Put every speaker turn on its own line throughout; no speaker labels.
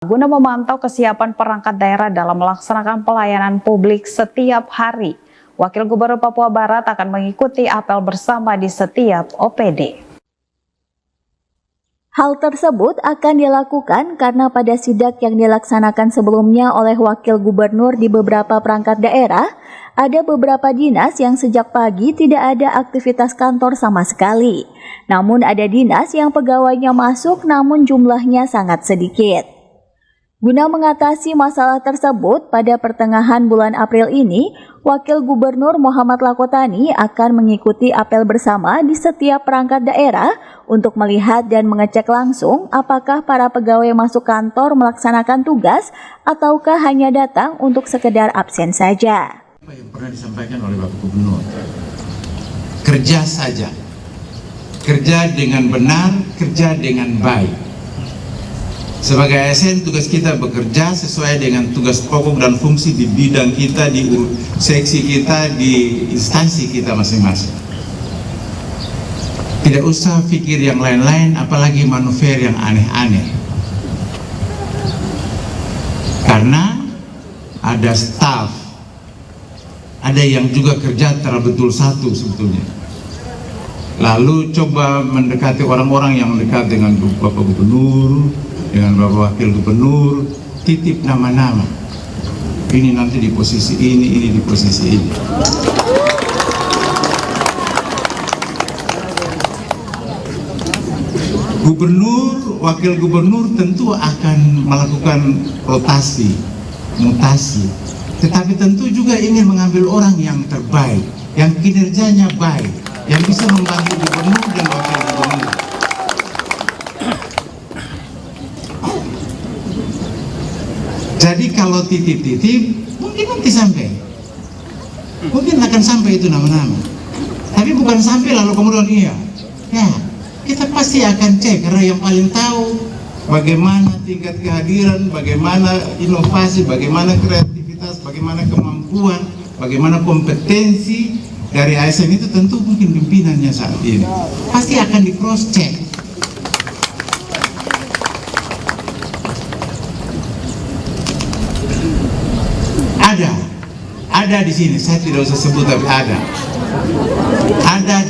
Guna memantau kesiapan perangkat daerah dalam melaksanakan pelayanan publik setiap hari, Wakil Gubernur Papua Barat akan mengikuti apel bersama di setiap OPD.
Hal tersebut akan dilakukan karena pada sidak yang dilaksanakan sebelumnya oleh Wakil Gubernur di beberapa perangkat daerah, ada beberapa dinas yang sejak pagi tidak ada aktivitas kantor sama sekali. Namun ada dinas yang pegawainya masuk namun jumlahnya sangat sedikit. Guna mengatasi masalah tersebut, pada pertengahan bulan April ini, Wakil Gubernur Muhammad Lakotani akan mengikuti apel bersama di setiap perangkat daerah untuk melihat dan mengecek langsung apakah para pegawai masuk kantor melaksanakan tugas ataukah hanya datang untuk sekedar absen saja.
Apa yang pernah disampaikan oleh Bapak Gubernur? Kerja saja. Kerja dengan benar, kerja dengan baik. Sebagai ASN, tugas kita bekerja sesuai dengan tugas pokok dan fungsi di bidang kita, di seksi kita, di instansi kita masing-masing. Tidak usah pikir yang lain-lain, apalagi manuver yang aneh-aneh. Karena ada staff, ada yang juga kerja terlalu betul satu sebetulnya. Lalu coba mendekati orang-orang yang dekat dengan Bapak Gubernur, dengan Bapak Wakil Gubernur, titip nama-nama. Ini nanti di posisi ini di posisi ini. Gubernur, Wakil Gubernur tentu akan melakukan rotasi, mutasi. Tetapi tentu juga ingin mengambil orang yang terbaik, yang kinerjanya baik, yang bisa membantu Gubernur dan Wakil Gubernur. Jadi kalau titip-titip, mungkin nanti sampai. Mungkin akan sampai itu nama-nama. Tapi bukan sampai lalu kemudian iya. Ya, kita pasti akan cek karena yang paling tahu bagaimana tingkat kehadiran, bagaimana inovasi, bagaimana kreativitas, bagaimana kemampuan, bagaimana kompetensi dari ASN itu tentu mungkin pimpinannya saat ini. Pasti akan di cross check. Ada di sini, saya tidak usah sebut tapi ada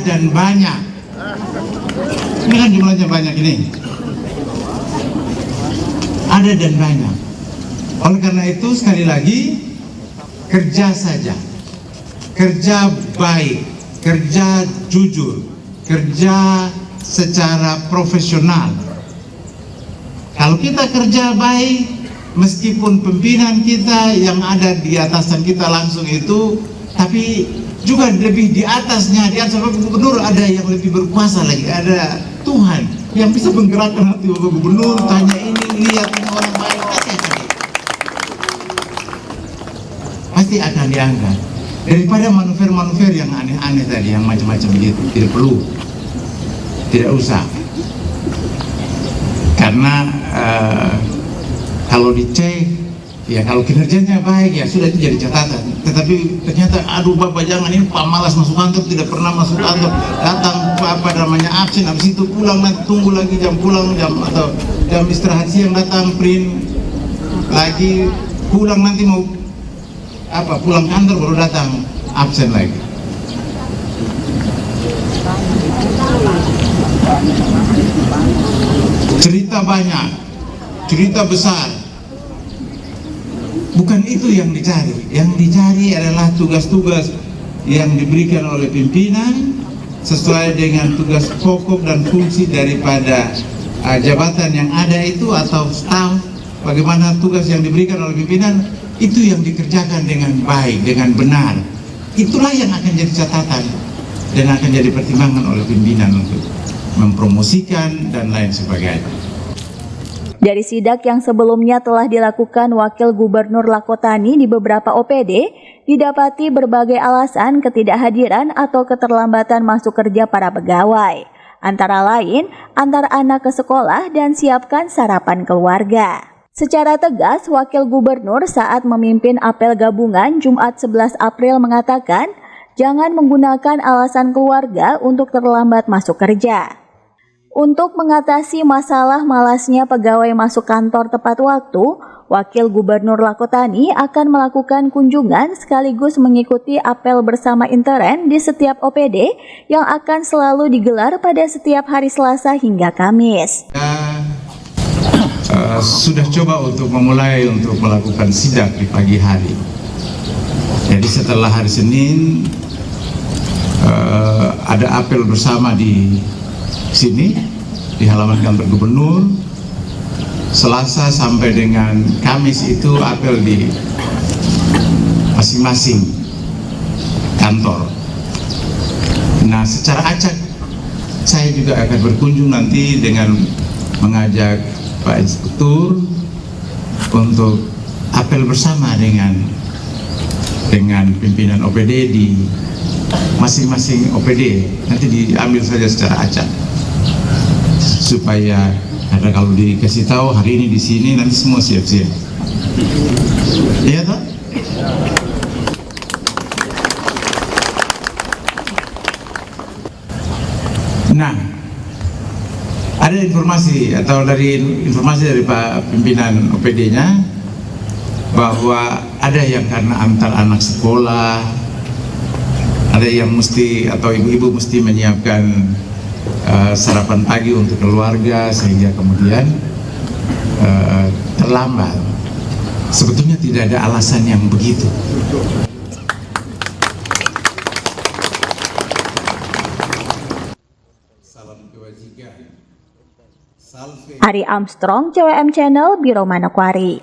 dan banyak. Ini kan jumlahnya banyak ini. Ada dan banyak. Oleh karena itu sekali lagi kerja saja, kerja baik, kerja jujur, kerja secara profesional. Kalau kita kerja baik, meskipun pimpinan kita yang ada di atasan kita langsung itu, tapi juga lebih di atasnya, di atas Bapak Gubernur ada yang lebih berkuasa lagi, ada Tuhan yang bisa menggerakkan hati Bapak Gubernur, tanya ini, lihat ini orang baik, pasti akan diangkat. Daripada manuver-manuver yang aneh-aneh tadi, yang macam-macam begitu, tidak perlu, tidak usah. Karena kalau dicek, ya kalau kinerjanya baik ya sudah itu jadi catatan. Tetapi ternyata aduh Bapak jangan, ini Pak malas masuk kantor, tidak pernah masuk kantor, datang apa namanya absen, habis itu pulang nanti tunggu lagi jam pulang atau jam istirahat siang datang print lagi, pulang nanti mau pulang kantor baru datang absen lagi. Cerita banyak, cerita besar. Bukan itu yang dicari. Yang dicari adalah tugas-tugas yang diberikan oleh pimpinan sesuai dengan tugas pokok dan fungsi daripada jabatan yang ada itu atau staf. Bagaimana tugas yang diberikan oleh pimpinan itu yang dikerjakan dengan baik, dengan benar. Itulah yang akan jadi catatan dan akan jadi pertimbangan oleh pimpinan untuk mempromosikan dan lain sebagainya.
Dari sidak yang sebelumnya telah dilakukan Wakil Gubernur Lakotani di beberapa OPD, didapati berbagai alasan ketidakhadiran atau keterlambatan masuk kerja para pegawai. Antara lain, antar anak ke sekolah dan siapkan sarapan keluarga. Secara tegas, Wakil Gubernur saat memimpin apel gabungan Jumat 11 April mengatakan, jangan menggunakan alasan keluarga untuk terlambat masuk kerja. Untuk mengatasi masalah malasnya pegawai masuk kantor tepat waktu, Wakil Gubernur Lakotani akan melakukan kunjungan sekaligus mengikuti apel bersama intern di setiap OPD yang akan selalu digelar pada setiap hari Selasa hingga Kamis.
Sudah coba untuk memulai untuk melakukan sidak di pagi hari. Jadi setelah hari Senin ada apel bersama di sini di halaman kantor gubernur. Selasa sampai dengan Kamis itu apel di masing-masing kantor. Nah, secara acak saya juga akan berkunjung nanti dengan mengajak Pak Inspektur untuk apel bersama dengan pimpinan OPD di masing-masing OPD. Nanti diambil saja secara acak supaya ada kalau dikasih tahu hari ini di sini nanti semua siap-siap. Iya toh? Nah, ada informasi dari Pak pimpinan OPD-nya bahwa ada yang karena antar anak sekolah, ada yang mesti atau ibu-ibu mesti menyiapkan sarapan pagi untuk keluarga sehingga kemudian terlambat. Sebetulnya tidak ada alasan yang begitu.
Ari Armstrong, CWM Channel, Biro Manokwari.